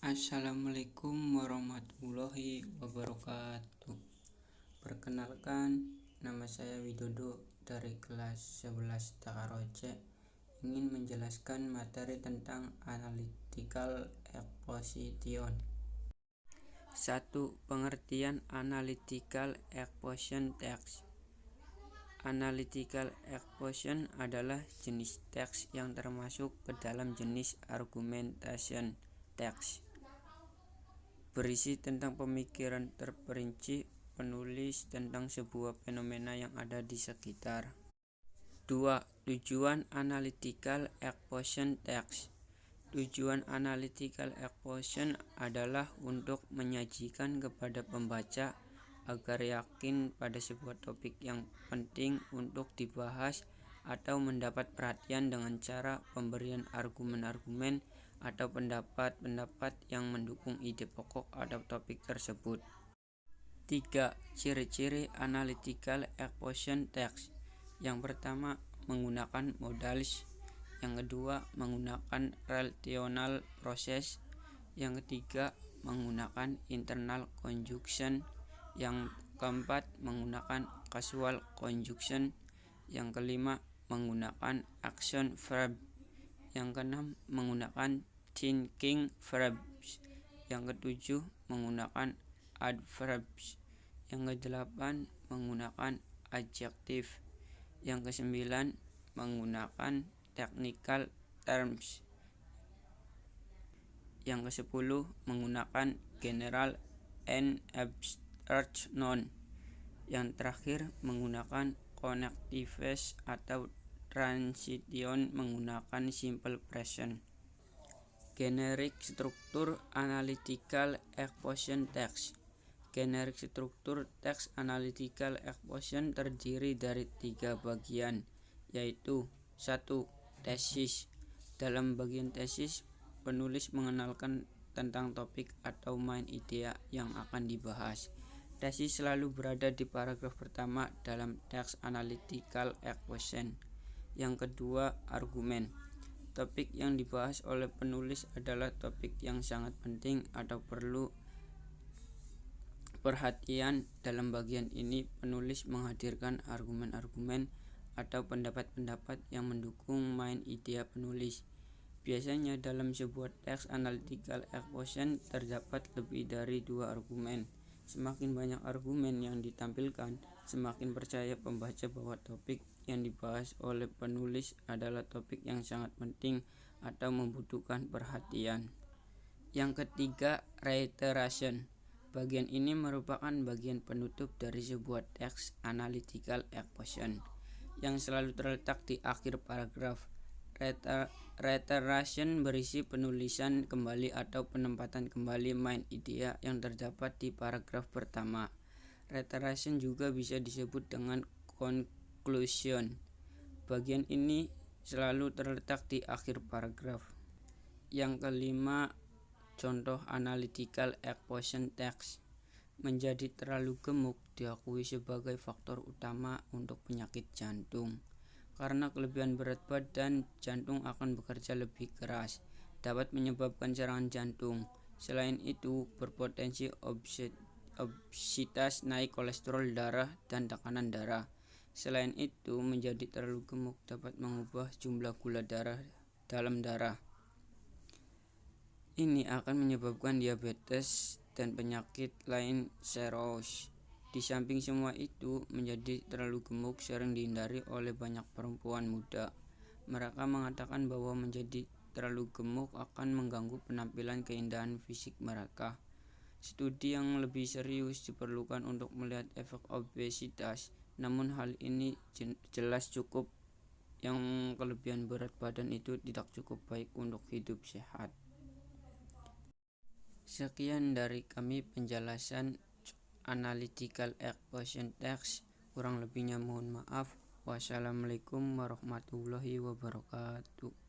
Assalamualaikum warahmatullahi wabarakatuh. Perkenalkan, nama saya Widodo dari kelas 11 Takaroce. Ingin menjelaskan materi tentang Analytical Exposition. 1. Pengertian Analytical Exposition Text. Analytical exposition adalah jenis teks yang termasuk ke dalam jenis argumentation text. Berisi tentang pemikiran terperinci penulis tentang sebuah fenomena yang ada di sekitar. 2. Tujuan Analytical Exposition Text. Tujuan Analytical Exposition adalah untuk menyajikan kepada pembaca agar yakin pada sebuah topik yang penting untuk dibahas atau mendapat perhatian dengan cara pemberian argumen-argumen atau pendapat-pendapat yang mendukung ide pokok atau topik tersebut. 3. Ciri-ciri Analytical Exposition Text. Yang pertama, menggunakan modalis. Yang kedua, menggunakan relational process. Yang ketiga, menggunakan internal conjunction. Yang keempat, menggunakan causal conjunction. Yang kelima, menggunakan action verb. Yang keenam, menggunakan thinking verbs. Yang ketujuh, menggunakan adverbs. Yang kedelapan, menggunakan adjective. Yang kesembilan, menggunakan technical terms. Yang kesepuluh, menggunakan general and abstract noun. Yang terakhir, menggunakan connectives atau transition menggunakan simple present. Generic struktur Analytical Exposition Text. Generic struktur teks Analytical Exposition terdiri dari 3 bagian, yaitu 1. Tesis. Dalam bagian tesis, penulis mengenalkan tentang topik atau main ide yang akan dibahas. Tesis selalu berada di paragraf pertama dalam teks Analytical Exposition. Yang kedua, argumen. Topik yang dibahas oleh penulis adalah topik yang sangat penting atau perlu perhatian. Dalam bagian ini, penulis menghadirkan argumen-argumen atau pendapat-pendapat yang mendukung main ide penulis. Biasanya dalam sebuah teks Analytical Exposition terdapat lebih dari 2 argumen. Semakin banyak argumen yang ditampilkan, semakin percaya pembaca bahwa topik yang dibahas oleh penulis adalah topik yang sangat penting atau membutuhkan perhatian. Yang ketiga, reiteration. Bagian ini merupakan bagian penutup dari sebuah teks Analytical Exposition yang selalu terletak di akhir paragraf. Reiteration berisi penulisan kembali atau penempatan kembali main ide yang terdapat di paragraf pertama. Reiteration juga bisa disebut dengan conclusion. Bagian ini selalu terletak di akhir paragraf. Yang kelima, contoh Analytical Exposition Text. Menjadi terlalu gemuk diakui sebagai faktor utama untuk penyakit jantung. Karena kelebihan berat badan, jantung akan bekerja lebih keras, dapat menyebabkan serangan jantung. Selain itu, berpotensi obesitas, naik kolesterol darah, dan tekanan darah. Selain itu, menjadi terlalu gemuk dapat mengubah jumlah gula darah dalam darah. Ini akan menyebabkan diabetes dan penyakit lain serius. Di samping semua itu, menjadi terlalu gemuk sering dihindari oleh banyak perempuan muda. Mereka mengatakan bahwa menjadi terlalu gemuk akan mengganggu penampilan keindahan fisik mereka. Studi yang lebih serius diperlukan untuk melihat efek obesitas, namun hal ini jelas cukup. Yang kelebihan berat badan itu tidak cukup baik untuk hidup sehat. Sekian dari kami penjelasan Analytical Exposition Text. Kurang lebihnya mohon maaf. Wassalamualaikum warahmatullahi wabarakatuh.